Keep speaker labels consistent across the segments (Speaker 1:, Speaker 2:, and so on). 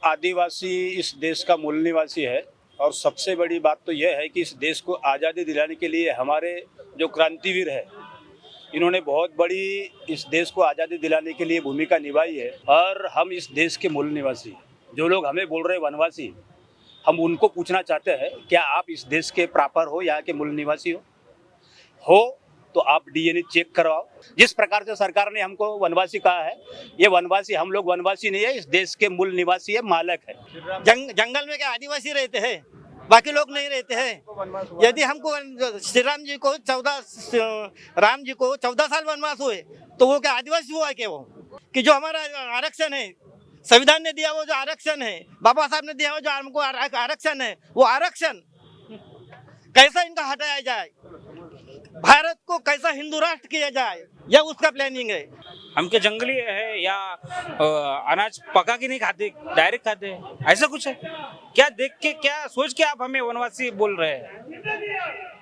Speaker 1: आदिवासी इस देश का मूल निवासी है और सबसे बड़ी बात तो यह है कि इस देश को आज़ादी दिलाने के लिए हमारे जो क्रांतिवीर है, इन्होंने बहुत बड़ी इस देश को आज़ादी दिलाने के लिए भूमिका निभाई है। और हम इस देश के मूल निवासी, जो लोग हमें बोल रहे वनवासी, हम उनको पूछना चाहते हैं, क्या आप इस देश के प्रॉपर हो, यहाँ के मूल निवासी हो तो आप डीएनए चेक करवाओ। जिस प्रकार से सरकार ने हमको वनवासी कहा है, ये वनवासी, हम लोग वनवासी नहीं है, इस देश के मूल निवासी है, मालक है।
Speaker 2: जंगल में क्या आदिवासी रहते हैं, बाकी लोग नहीं रहते हैं। यदि हमको श्री राम जी को 14 साल वनवास हुए तो वो क्या आदिवासी हुआ क्या? वो कि जो हमारा आरक्षण है, संविधान ने दिया वो जो आरक्षण है, बाबा साहब ने दिया वो जो हमको आरक्षण है, वो आरक्षण कैसा इनका हटाया जाए, भारत को कैसा हिंदू राष्ट्र किया जाए, यह उसका प्लानिंग है।
Speaker 3: हम के जंगली है या अनाज पका के नहीं खाते, डायरेक्ट खाते हैं, ऐसा कुछ है क्या? देख के क्या सोच के आप हमें वनवासी बोल रहे हैं?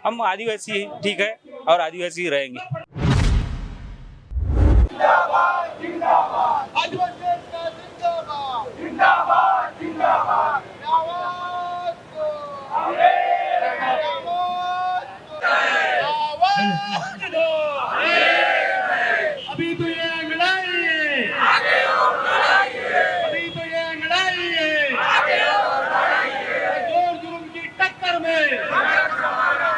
Speaker 3: हम आदिवासी हैं, ठीक है, और आदिवासी ही रहेंगे।
Speaker 4: जिंदाबाद जिंदाबाद आदिवासी का जिंदाबाद जिंदाबाद जिंदाबाद अभी तो ये लड़ाई है, आगे और लड़ाई है, अभी तो ये लड़ाई है, आगे और लड़ाई है, जोर जुर्म की टक्कर में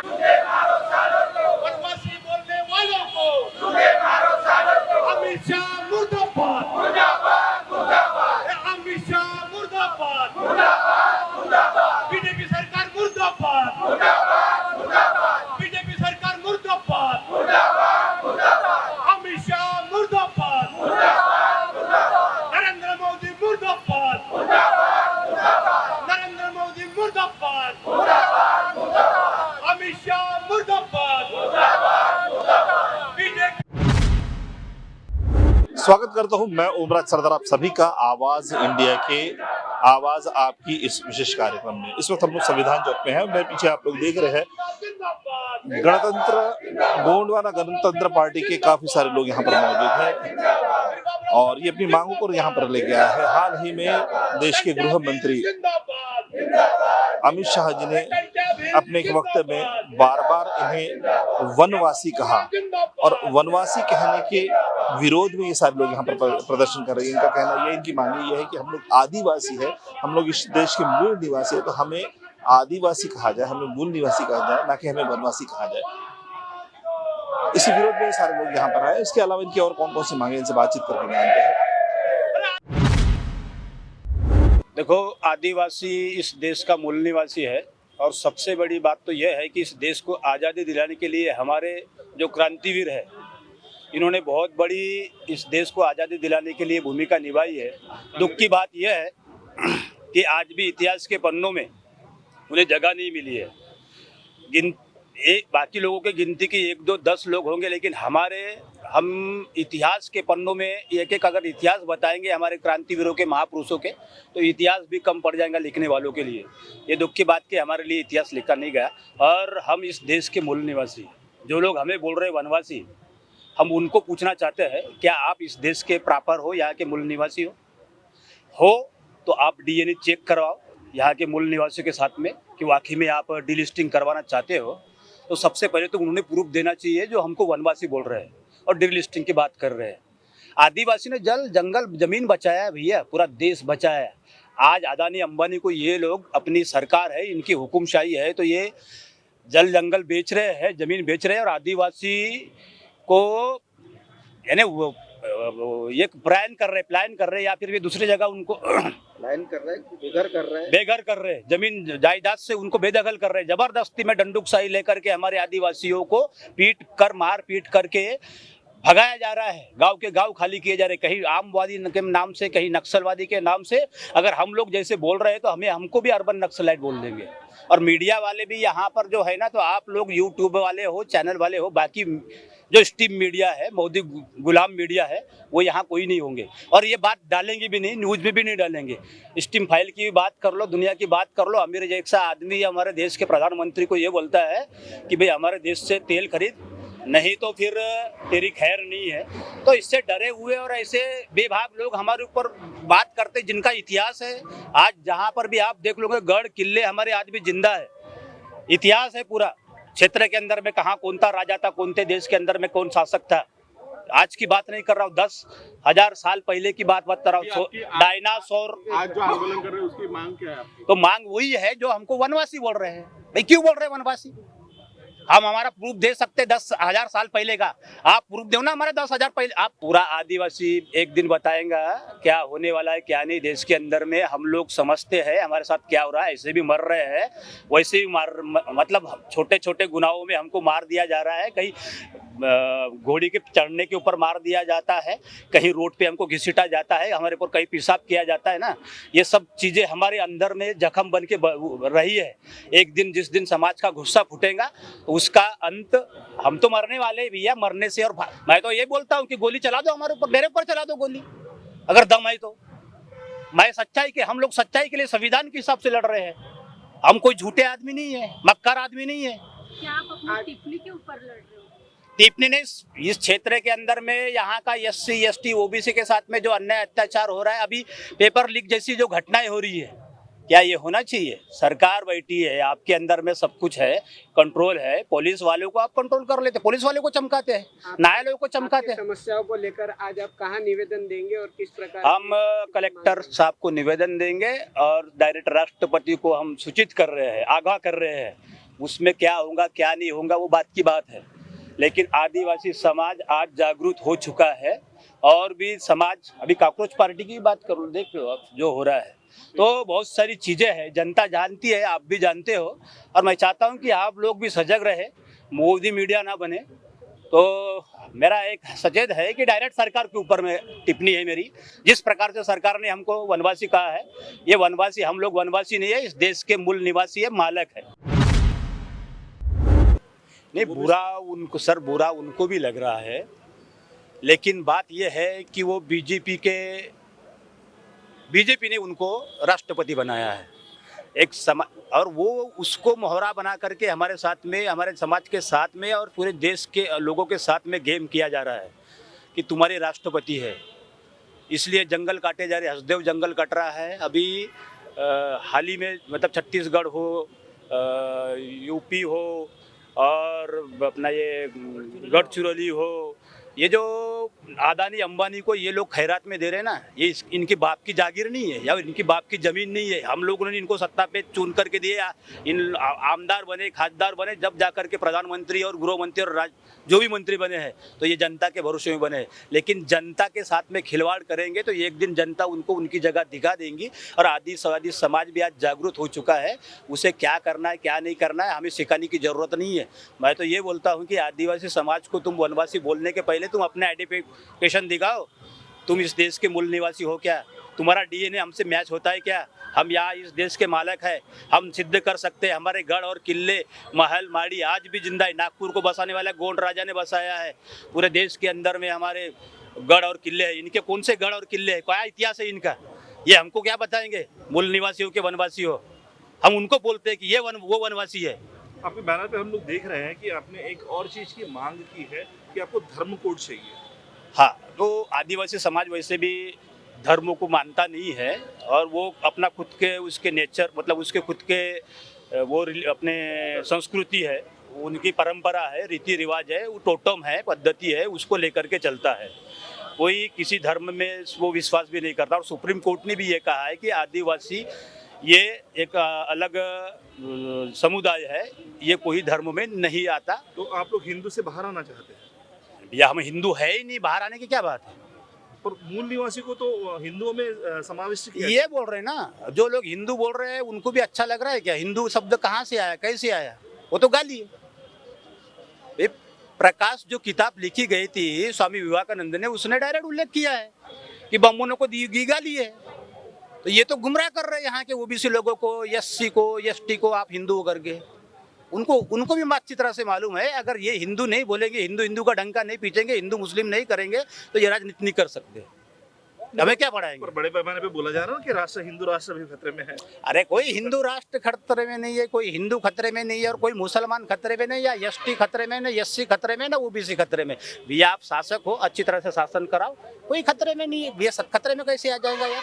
Speaker 4: तुझे मारो सालों को, वनवासी बोलने वालों को तुझे मारो सालों को, अमित शाह मुर्दाबाद मुर्दाबाद मुर्दाबाद, अमित शाह मुर्दाबाद मुर्दाबाद मुर्दाबाद, बीजेपी सरकार मुर्दाबाद मुर्दाबाद मुर्दाबाद, बीजेपी सरकार मुर्दाबाद मुर्दाबाद मुर्दाबाद, अमित शाह मुर्दाबाद मुर्दाबाद मुर्दाबाद, नरेंद्र मोदी मुर्दाबाद मुर्दाबाद मुर्दाबाद, नरेंद्र मोदी मुर्दाबाद मुर्दाबाद मुर्दाबाद, अमित शाह मुर्दाबाद मुर्दाबाद मुर्दाबाद, बीजेपी।
Speaker 5: स्वागत करता हूं मैं ओमराज सरदार, आप सभी का आवाज इंडिया के आवाज आपकी इस विशेष कार्यक्रम में। इस वक्त हम लोग संविधान चौक में हैं। मेरे पीछे आप लोग देख रहे हैं गोंडवाना गणतंत्र पार्टी के काफी सारे लोग यहाँ पर मौजूद हैं और ये अपनी मांगों को यहाँ पर लेके आया है। हाल ही में देश के गृह मंत्री अमित शाह जी ने अपने एक वक्तव्य में बार बार इन्हें वनवासी कहा और वनवासी कहने के विरोध में ये सारे लोग यहाँ पर प्रदर्शन कर रहे हैं। इनका कहना यह, इनकी मांग ये है कि हम लोग आदिवासी है, हम लोग इस देश के मूल निवासी है, तो हमें आदिवासी कहा जाए, हमें मूल निवासी कहा जाए, ना कि हमें वनवासी कहा जाए। इसी विरोध में ये सारे लोग यहाँ पर आए। इसके अलावा इनकी और कौन कौन सी मांगे, इनसे बातचीत करके जानते हैं।
Speaker 1: देखो, आदिवासी इस देश का मूल निवासी है और सबसे बड़ी बात तो यह है कि इस देश को आज़ादी दिलाने के लिए हमारे जो क्रांतिवीर है, इन्होंने बहुत बड़ी इस देश को आज़ादी दिलाने के लिए भूमिका निभाई है। दुख की बात यह है कि आज भी इतिहास के पन्नों में उन्हें जगह नहीं मिली है। बाकी लोगों के गिनती की 1, 2, 10 लोग होंगे, लेकिन हम इतिहास के पन्नों में एक एक अगर इतिहास बताएंगे हमारे क्रांतिवीरों के, महापुरुषों के, तो इतिहास भी कम पड़ जाएगा लिखने वालों के लिए। ये दुख की बात कि हमारे लिए इतिहास लिखा नहीं गया और हम इस देश के मूल निवासी, जो लोग हमें बोल रहे वनवासी, हम उनको पूछना चाहते हैं, क्या आप इस देश के प्रॉपर हो, यहाँ के मूल निवासी हो तो आप डीएनए चेक करवाओ यहाँ के मूल निवासियों के साथ में कि वाकई में आप डीलिस्टिंग करवाना चाहते हो। तो सबसे पहले तो उन्होंने प्रूफ देना चाहिए जो हमको वनवासी बोल रहे हैं और डीलिस्टिंग की बात कर रहे हैं। आदिवासी ने जल जंगल जमीन बचाया है भैया, पूरा देश बचाया है। आज अदानी अंबानी को ये लोग, अपनी सरकार है, इनकी हुकुमशाही है, तो ये जल जंगल बेच रहे हैं, जमीन बेच रहे हैं और आदिवासी को यानी ये प्लान कर रहे हैं या फिर भी दूसरी जगह उनको
Speaker 2: लाइन कर रहे हैं,
Speaker 1: बेघर कर रहे हैं, जमीन जायदाद से उनको बेदखल कर रहे हैं। जबरदस्ती में डंडूकशाही लेकर के हमारे आदिवासियों को मार पीट करके भगाया जा रहा है, गांव के गांव खाली किए जा रहे, कहीं आमवादी के नाम से, कहीं नक्सलवादी के नाम से। अगर हम लोग जैसे बोल रहे हैं तो हमको भी अर्बन नक्सलाइट बोल देंगे। और मीडिया वाले भी यहाँ पर जो है ना, तो आप लोग यूट्यूब वाले हो, चैनल वाले हो, बाकी जो स्टीम मीडिया है, मोदी गुलाम मीडिया है, वो यहाँ कोई नहीं होंगे और ये बात डालेंगे भी नहीं, न्यूज़ में भी नहीं डालेंगे। स्टीम फाइल की भी बात कर लो, दुनिया की बात कर लो। मेरे जैसा आदमी हमारे देश के प्रधानमंत्री को ये बोलता है कि भाई हमारे देश से तेल खरीद, नहीं तो फिर तेरी खैर नहीं है। तो इससे डरे हुए और ऐसे बेभाग लोग हमारे ऊपर बात करते जिनका इतिहास है। आज जहाँ पर भी आप देख लोगे गढ़ किले हमारे आज भी जिंदा है, इतिहास है पूरा क्षेत्र के अंदर में कहाँ कौन सा राजा था, कौन से देश के अंदर में कौन शासक था। आज की बात नहीं कर रहा हूँ, 10,000 साल पहले की बात कर रहा हूँ। डायनासोर।
Speaker 4: आज जो आंदोलन कर रहे हैं उसकी मांग क्या है आपकी?
Speaker 1: तो मांग वही है जो हमको वनवासी बोल रहे हैं। भाई क्यों बोल रहे हैं वनवासी? हम हमारा प्रूफ दे सकते 10,000 साल पहले का, आप प्रूफ दो ना हमारे 10,000 पहले। आप पूरा आदिवासी एक दिन बताएंगा क्या होने वाला है क्या नहीं देश के अंदर में। हम लोग समझते हैं हमारे साथ क्या हो रहा है, ऐसे भी मर रहे हैं, वैसे भी मतलब छोटे छोटे गुनाहों में हमको मार दिया जा रहा है। कहीं घोड़ी के चढ़ने के ऊपर मार दिया जाता है, कहीं रोड पे हमको घसीटा जाता है, हमारे ऊपर कहीं पेशाब किया जाता है ना। ये सब चीजें हमारे अंदर में जख्म बन के रही है। एक दिन जिस दिन समाज का गुस्सा फूटेगा तो उसका अंत हम तो मरने वाले हैं भैया, मरने से। और मैं तो ये बोलता हूँ कि गोली चला दो हमारे ऊपर, मेरे ऊपर चला दो गोली अगर दम है तो। मैं सच्चाई के, हम लोग सच्चाई के लिए संविधान के हिसाब से लड़ रहे हैं। हम कोई झूठे आदमी नहीं है, मक्कार आदमी नहीं है।
Speaker 6: क्या आप अपनी टिप्पणी के ऊपर लड़ रहे हो?
Speaker 1: टिप्पणी नहीं, इस क्षेत्र के अंदर में यहाँ का SC ST OBC के साथ में जो अन्याय अत्याचार हो रहा है, अभी पेपर लीक जैसी जो घटनाएं हो रही है, क्या ये होना चाहिए? सरकार बैठी है, आपके अंदर में सब कुछ है, कंट्रोल है। पुलिस वालों को आप कंट्रोल कर लेते, पुलिस वालों को चमकाते हैं, न्यायालयों को चमकाते हैं।
Speaker 7: समस्याओं को लेकर आज आप कहाँ निवेदन देंगे और किस प्रकार?
Speaker 1: हम कलेक्टर साहब को निवेदन देंगे और डायरेक्ट राष्ट्रपति को हम सूचित कर रहे हैं, आगाह कर रहे हैं। उसमें क्या होगा क्या नहीं होगा वो बात की बात है, लेकिन आदिवासी समाज आज जागरूक हो चुका है। और भी समाज, अभी कॉकरोच पार्टी की बात करूँ, देख लो अब जो हो रहा है, तो बहुत सारी चीजें हैं, जनता जानती है, आप भी जानते हो। और मैं चाहता हूं कि आप लोग भी सजग रहे, मोदी मीडिया ना बने। तो मेरा एक सचेत है कि डायरेक्ट सरकार के ऊपर में टिप्पणी है मेरी। जिस प्रकार से सरकार ने हमको वनवासी कहा है, ये वनवासी, हम लोग वनवासी नहीं है, इस देश के मूल निवासी है, मालक है। नहीं, बुरा उनको सर, बुरा उनको भी लग रहा है, लेकिन बात यह है कि वो बीजेपी ने उनको राष्ट्रपति बनाया है एक समाज, और वो उसको मोहरा बना करके हमारे साथ में, हमारे समाज के साथ में और पूरे देश के लोगों के साथ में गेम किया जा रहा है कि तुम्हारे राष्ट्रपति है। इसलिए जंगल काटे जा रहे, हसदेव जंगल कट रहा है। अभी हाल ही में मतलब छत्तीसगढ़ हो, यूपी हो और अपना ये गढ़चिरौली हो, ये जो अदानी अंबानी को ये लोग खैरात में दे रहे हैं ना, ये इनके बाप की जागीर नहीं है या इनकी बाप की जमीन नहीं है। हम लोगों ने इनको सत्ता पे चुन करके दिए, इन आमदार बने, खासदार बने, जब जा करके प्रधानमंत्री और गृह मंत्री और जो भी मंत्री बने हैं तो ये जनता के भरोसे में बने। लेकिन जनता के साथ में खिलवाड़ करेंगे तो एक दिन जनता उनको उनकी जगह दिखा देंगी। और आदिवासी समाज भी आज जागरूक हो चुका है, उसे क्या करना है क्या नहीं करना है हमें सिखाने की जरूरत नहीं है। मैं तो ये बोलता हूँ कि आदिवासी समाज को तुम वनवासी बोलने के पहले तुम अपने आइडेंटिफिकेशन दिखाओ, तुम इस देश के मूल निवासी हो क्या, तुम्हारा DNA हमसे मैच होता है क्या, हम यहाँ इस देश के मालक है, हम सिद्ध कर सकते हैं। हमारे गढ़ और किले, महल माड़ी आज भी जिंदा है। नागपुर को बसाने वाला गोंड राजा ने बसाया है। पूरे देश के अंदर में हमारे गढ़ और किले हैं। इनके कौन से गढ़ और किले हैं, क्या इतिहास है इनका, ये हमको क्या बताएंगे? मूल निवासी हो के वनवासी हो, हम उनको बोलते हैं कि ये वो वनवासी है।
Speaker 5: आपके बैनर पे हम लोग देख रहे हैं कि आपने एक और चीज की मांग की है कि आपको धर्म कोड चाहिए।
Speaker 1: हाँ, तो आदिवासी समाज वैसे भी धर्मों को मानता नहीं है और वो अपना खुद के उसके नेचर मतलब उसके खुद के वो अपने संस्कृति है, उनकी परंपरा है, रीति रिवाज है, वो टोटम है, पद्धति है, उसको लेकर के चलता है। कोई किसी धर्म में वो विश्वास भी नहीं करता। और सुप्रीम कोर्ट ने भी ये कहा है कि आदिवासी ये एक अलग समुदाय है, ये कोई धर्म में नहीं आता।
Speaker 5: तो आप लोग हिंदू से बाहर आना चाहते हैं?
Speaker 1: या हम हिंदू है ही नहीं, बाहर आने की क्या बात है?
Speaker 5: पर मूल निवासी को तो हिंदुओं में समाविष्ट किया।
Speaker 1: ये बोल रहे हैं ना, जो लोग हिंदू बोल रहे हैं उनको भी अच्छा लग रहा है क्या? हिंदू शब्द कहाँ से आया, कैसे आया? वो तो गाली है। प्रकाश जो किताब लिखी गई थी स्वामी विवेकानंद ने, उसने डायरेक्ट उल्लेख किया है कि ब्राह्मणों को दी गाली है। तो ये तो गुमराह कर रहे हैं यहाँ के OBC लोगों को, SC को, ST को आप हिंदू करके। उनको भी अच्छी तरह से मालूम है, अगर ये हिंदू नहीं बोलेंगे, हिंदू का डंका नहीं पीटेंगे, हिंदू मुस्लिम नहीं करेंगे तो ये राजनीति नहीं कर सकते। हमें क्या पढ़ाएंगे?
Speaker 5: पर बड़े पैमाने पे बोला जा रहा है कि राष्ट्र, हिंदू राष्ट्र भी खतरे में है।
Speaker 1: अरे कोई हिंदू राष्ट्र खतरे में नहीं है, कोई हिंदू खतरे में नहीं है, और कोई मुसलमान खतरे में नहीं, या एसटी खतरे में, ना एससी खतरे में, ना ओबीसी खतरे में। भैया आप शासक हो, अच्छी तरह से शासन कराओ, कोई खतरे में नहीं है। भैया सब खतरे में कैसे आ जाएगा यार,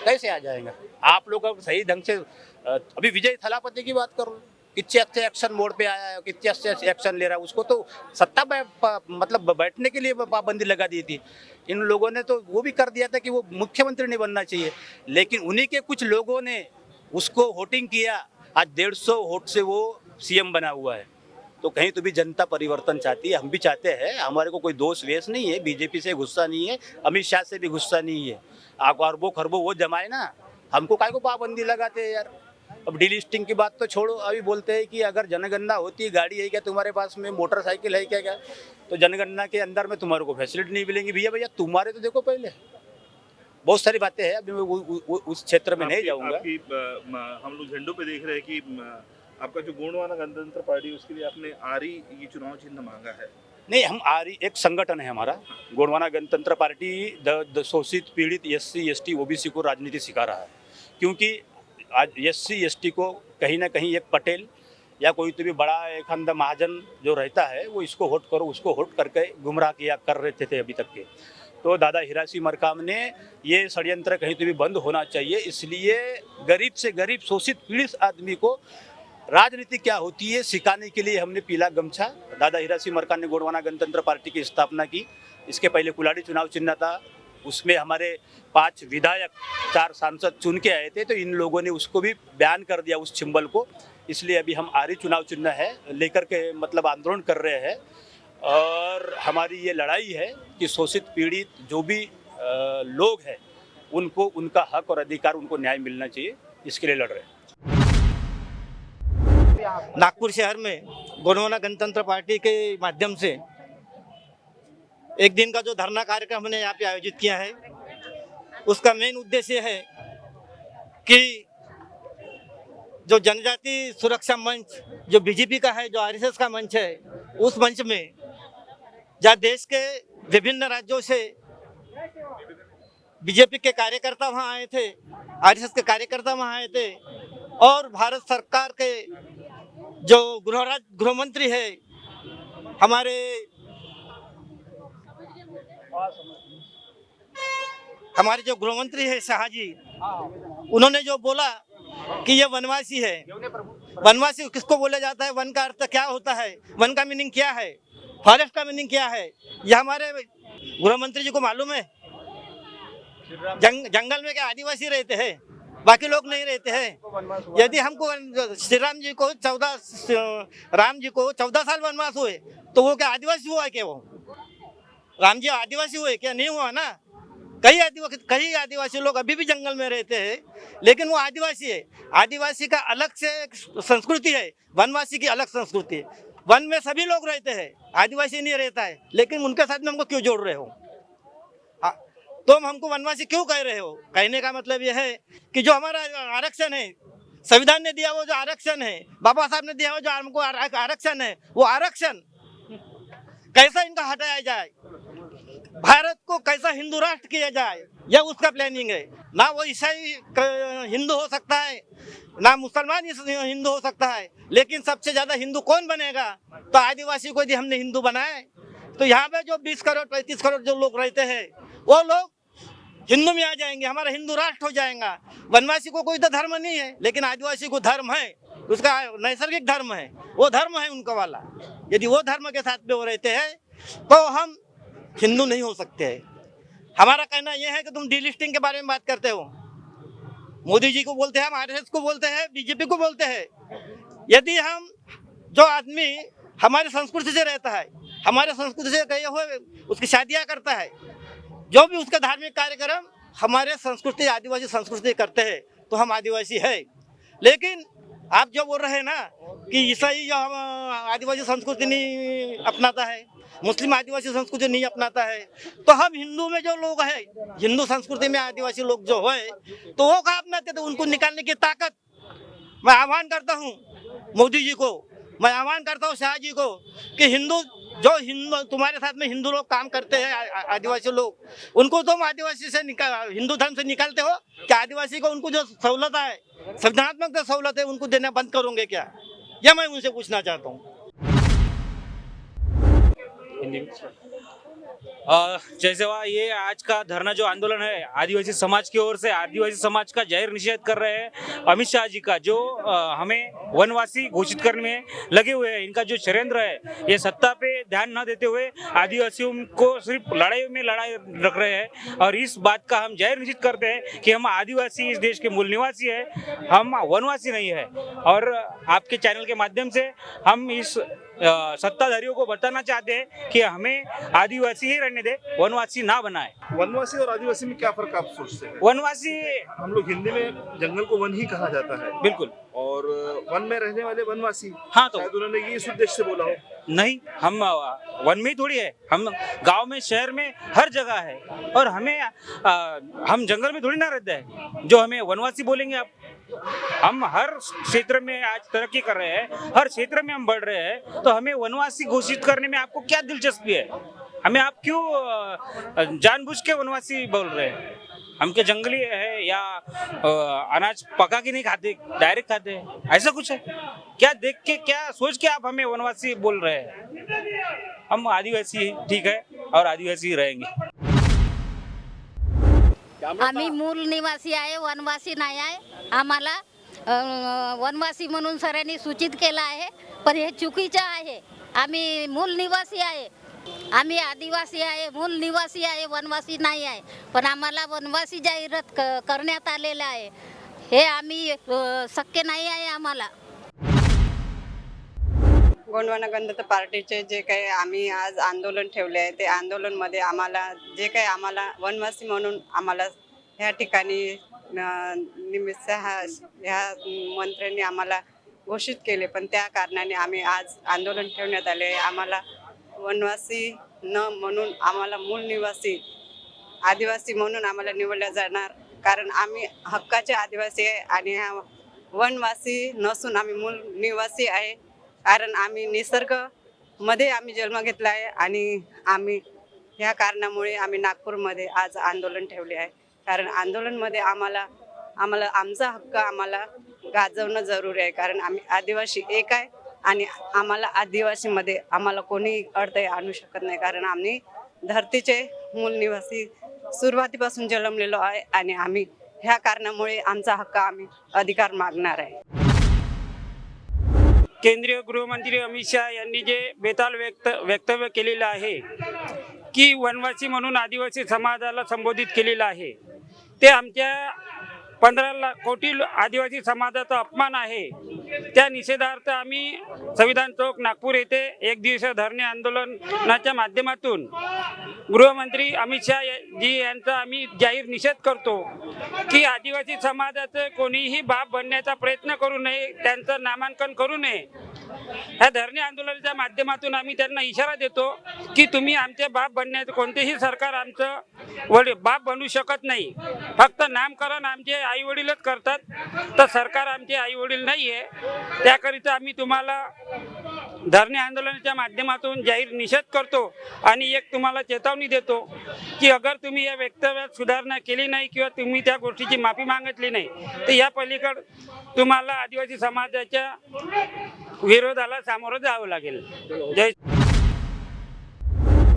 Speaker 1: कैसे आ जाएगा? आप लोग अब सही ढंग से अभी विजय थलापति की बात करो, कितने अच्छे एक्शन मोड पे आया है, कितने अच्छे एक्शन ले रहा है। उसको तो सत्ता मतलब बैठने के लिए पाबंदी लगा दी थी। इन लोगों ने तो वो भी कर दिया था कि वो मुख्यमंत्री नहीं बनना चाहिए, लेकिन उन्हीं के कुछ लोगों ने उसको वोटिंग किया। आज 150 वोट से वो सीएम बना हुआ है। तो कहीं तो भी जनता परिवर्तन चाहती है, हम भी चाहते हैं। हमारे को कोई दोष वेश नहीं है, बीजेपी से गुस्सा नहीं है, अमित शाह से भी गुस्सा नहीं है। आप अरबों खरबों वो जमाए ना, हमको काय को पाबंदी लगाते हैं यार। अब डीलिस्टिंग की बात तो छोड़ो, अभी बोलते हैं कि अगर जनगणना होती, गाड़ी है क्या तुम्हारे पास में, मोटरसाइकिल है क्या, तो जनगणना के अंदर में तुम्हारे को फैसिलिटी नहीं मिलेंगी। भैया तुम्हारे तो देखो पहले, बहुत सारी बातें हैं। अभी मैं उस क्षेत्र में नहीं जाऊंगा।
Speaker 5: हम लोग झंडों पे देख रहे हैं कि आपका जो गोंडवाना गणतंत्र पार्टी, उसके लिए आपने आरी ये चुनाव चिन्ह मांगा है।
Speaker 1: नहीं, हम आरी एक संगठन है हमारा, गोंडवाना गणतंत्र पार्टी शोषित पीड़ित एससी एसटी ओबीसी को राजनीति सिखा रहा है। क्योंकि आज एससी एसटी को कहीं ना कहीं एक पटेल या कोई तो भी बड़ा एक अंदर महाजन जो रहता है, वो इसको वोट करो उसको वोट करके गुमराह किया कर रहे थे अभी तक के। तो दादा हिरासी मरकाम ने ये षड्यंत्र कहीं तो भी बंद होना चाहिए। इसलिए गरीब से गरीब शोषित पीड़ित आदमी को राजनीति क्या होती है सिखाने के लिए हमने पीला गमछा, दादा हिरासी मरकाम ने गोंडवाना गणतंत्र पार्टी की स्थापना की। इसके पहले कुलाड़ी चुनाव चिन्ह था, उसमें हमारे 5 विधायक 4 सांसद चुन के आए थे। तो इन लोगों ने उसको भी बयान कर दिया उस सिंबल को। इसलिए अभी हम आरी चुनाव चिन्ह है लेकर के मतलब आंदोलन कर रहे हैं। और हमारी ये लड़ाई है कि शोषित पीड़ित जो भी लोग हैं उनको उनका हक और अधिकार, उनको न्याय मिलना चाहिए, इसके लिए लड़ रहे हैं।
Speaker 2: नागपुर शहर में गोंडवाना गणतंत्र पार्टी के माध्यम से एक दिन का जो धरना कार्यक्रम हमने यहाँ पे आयोजित किया है, उसका मेन उद्देश्य है कि जो जनजाति सुरक्षा मंच जो बीजेपी का है, जो आरएसएस का मंच है, उस मंच में जहाँ देश के विभिन्न राज्यों से बीजेपी के कार्यकर्ता वहाँ आए थे, आरएसएस के कार्यकर्ता वहाँ आए थे, और भारत सरकार के जो गृह मंत्री है हमारे जो गृह मंत्री है शाह जी, उन्होंने जो बोला कि ये वनवासी है। वनवासी किसको बोला जाता है, वन का अर्थ क्या होता है, वन का मीनिंग क्या है, फॉरेस्ट का मीनिंग क्या है, ये हमारे गृह मंत्री जी को मालूम है। जंगल में क्या आदिवासी रहते हैं, बाकी लोग नहीं रहते हैं। यदि हमको श्री राम जी को 14 साल वनवास हुए, तो वो क्या आदिवासी हुआ क्या? वो राम जी आदिवासी हुए क्या? नहीं हुआ ना। कई आदिवासी लोग अभी भी जंगल में रहते हैं, लेकिन वो आदिवासी है। आदिवासी का अलग से संस्कृति है, वनवासी की अलग संस्कृति है। वन में सभी लोग रहते हैं, आदिवासी नहीं रहता है, लेकिन उनके साथ में हमको क्यों जोड़ रहे हो? तुम हमको वनवासी क्यों कह रहे हो? कहने का मतलब यह है कि जो हमारा आरक्षण है, संविधान ने दिया वो जो आरक्षण है, बाबा साहब ने दिया वो जो हमको आरक्षण है, वो आरक्षण कैसा इनका हटाया जाए, भारत को कैसा हिंदू राष्ट्र किया जाए, यह उसका प्लानिंग है। ना वो ईसाई हिंदू हो सकता है, ना मुसलमान हिंदू हो सकता है, लेकिन सबसे ज्यादा हिंदू कौन बनेगा? तो आदिवासी को यदि हमने हिंदू बनाए, तो यहाँ पे जो 20 करोड़ 35 करोड़ जो लोग रहते हैं, वो लोग हिंदू में आ जाएंगे, हमारा हिंदू राष्ट्र हो जाएगा। वनवासी को कोई तो धर्म नहीं है, लेकिन आदिवासी को धर्म है, उसका नैसर्गिक धर्म है, वो धर्म है उनका वाला। यदि वो धर्म के साथ में वो रहते हैं, तो हम हिंदू नहीं हो सकते हैं। हमारा कहना यह है कि तुम डीलिस्टिंग के बारे में बात करते हो, मोदी जी को बोलते हैं, हम आरएसएस को बोलते हैं, बीजेपी को बोलते हैं। यदि हम जो आदमी हमारे संस्कृति से रहता है, हमारे संस्कृति से गए हुए उसकी शादियाँ करता है, जो भी उसका धार्मिक कार्यक्रम हमारे संस्कृति आदिवासी संस्कृति करते हैं, तो हम आदिवासी है। लेकिन आप जो बोल रहे हैं ना कि ईसाई जो हम आदिवासी संस्कृति नहीं अपनाता है, मुस्लिम आदिवासी संस्कृति नहीं अपनाता है, तो हम हिंदू में जो लोग हैं, हिंदू संस्कृति में आदिवासी लोग जो है, तो वो कहाँ अपनाते? तो उनको निकालने की ताकत मैं आह्वान करता हूँ मोदी जी को, मैं आह्वान करता हूँ शाह जी को कि हिंदू जो हिंदू तुम्हारे साथ में हिंदू लोग काम करते हैं आदिवासी लोग उनको तुम आदिवासी से हिंदू धर्म से निकालते हो क्या? आदिवासी को उनको जो सहूलत है संविधानात्मक जो सहूलत है उनको देना बंद करोगे क्या? यह मैं उनसे पूछना चाहता हूँ।
Speaker 3: जैसे वह ये आज का धरना जो आंदोलन है आदिवासी समाज की ओर से, आदिवासी समाज का जाहिर निषेध कर रहे हैं अमित शाह जी का, जो हमें वनवासी घोषित करने में लगे हुए हैं। इनका जो षड्यंत्र है, ये सत्ता पे ध्यान न देते हुए आदिवासियों को सिर्फ लड़ाई में लड़ाई रख रहे हैं। और इस बात का हम जाहिर निषेध करते हैं कि हम आदिवासी इस देश के मूल निवासी है, हम वनवासी नहीं है। और आपके चैनल के माध्यम से हम इस सत्ताधारियों को बताना चाहते हैं कि हमें आदिवासी ही रहने दे, वनवासी ना बनाए।
Speaker 5: वनवासी और आदिवासी में क्या फर्क आप सोचते हैं?
Speaker 3: वनवासी,
Speaker 5: हम लोग हिंदी में जंगल को वन ही कहा जाता है,
Speaker 3: बिल्कुल,
Speaker 5: और वन में रहने वाले वनवासी,
Speaker 3: हाँ, तो
Speaker 5: शायद उन्होंने ये इस उद्देश्य से बोला हो।
Speaker 3: नहीं, हम वन में ही थोड़ी है, हम गांव में शहर में हर जगह है। और हमें हम जंगल में थोड़ी ना रहते हैं जो हमें वनवासी बोलेंगे आप। हम हर क्षेत्र में आज तरक्की कर रहे हैं, हर क्षेत्र में हम बढ़ रहे हैं, तो हमें वनवासी घोषित करने में आपको क्या दिलचस्पी है? हमें आप क्यों जानबूझ के वनवासी बोल रहे हैं? हम क्या जंगली है या अनाज पका के नहीं खाते, डायरेक्ट खाते हैं? ऐसा कुछ है क्या? देख के, क्या सोच के आप हमें वनवासी बोल रहे हैं? हम आदिवासी हैं, ठीक है, और आदिवासी ही रहेंगे।
Speaker 8: आम्ही मूल निवासी आहे, वनवासी नाही आहे। आम्हाला वनवासी म्हणून सरांनी सूचित केलं आहे, पण हे चुकीचं आहे। आम्ही मूल निवासी आहे, आम्ही आदिवासी आहे, मूल निवासी आहे, वनवासी नाही आहे। पण आम्हाला वनवासी जाहिरात करण्यात आलेलं आहे, हे आम्ही शक्य नाही आहे आम्हाला।
Speaker 9: गोंडवाना गणपती पार्टीचे जे काही आम्ही आज आंदोलन ठेवले आहे, ते आंदोलनमध्ये आम्हाला जे काही आम्हाला वनवासी म्हणून आम्हाला ह्या ठिकाणी निमित्त ह्या मंत्र्यांनी आम्हाला घोषित केले, पण त्या कारणाने आम्ही आज आंदोलन ठेवण्यात आले आहे। आम्हाला वनवासी न म्हणून आम्हाला मूल निवासी आदिवासी म्हणून आम्हाला निवडल्या जाणार, कारण आम्ही हक्काचे आदिवासी आहे आणि ह्या वनवासी नसून आम्ही मूल निवासी आहे। कारण आम्ही निसर्गामध्ये आम्ही जन्म घेतला आहे आणि आम्ही ह्या कारणामुळे आम्ही नागपूरमध्ये आज आंदोलन ठेवले आहे। कारण आंदोलनमध्ये आम्हाला आमचा हक्क आम्हाला गाजवणं जरुरी आहे, कारण आम्ही आदिवासी एक आहे आणि आम्हाला आदिवासीमध्ये आम्हाला कोणी अडथळे आणू शकत नाही, कारण आम्ही धरतीचे मूल निवासी सुरुवातीपासून जन्मलेलो आहे आणि आम्ही ह्या कारणामुळे आमचा हक्क आम्ही अधिकार मागणार आहे।
Speaker 10: केंद्रीय गृहमंत्री अमित शाह यांनी जे बेताल वक्तव्य केलेलं आहे की वनवासी म्हणून आदिवासी समाजाला संबोधित केलेलं आहे, ते आमच्या 15 कोटी आदिवासी समाजाचा अपमान आहे। त्या निषेधार्थ आम्ही संविधान चौक नागपूर येथे एक दिवसीय धरणे आंदोलनाच्या माध्यमातून गृहमंत्री अमित शाह जी यांचा आम्ही जाहीर निषेध करतो की आदिवासी समाजाचं कोणीही बाप बनण्याचा प्रयत्न करू नये, त्यांचं नामांकन करू नये। ह्या धरणे आंदोलनाच्या माध्यमातून आम्ही त्यांना इशारा देतो की तुम्ही आमचे बाप बनण्याचं, कोणतेही सरकार आमचं बाप बनू शकत नाही, फक्त नामकरण आमचे आई वडीलच करतात, तर सरकार आमचे आई वडील नाही आहे। त्याकरिता आम्ही तुम्हाला धरणे आंदोलनाच्या माध्यमातून जाहीर निषेध करतो आणि एक तुम्हाला चेतावणी देतो की अगर तुम्ही या वक्तव्यात सुधारणा केली नाही किंवा तुम्ही त्या गोष्टीची माफी मागितली नाही, तर या पलीकडे तुम्हाला आदिवासी समाजाच्या विरोधाला सामोरं जावं लागेल। जय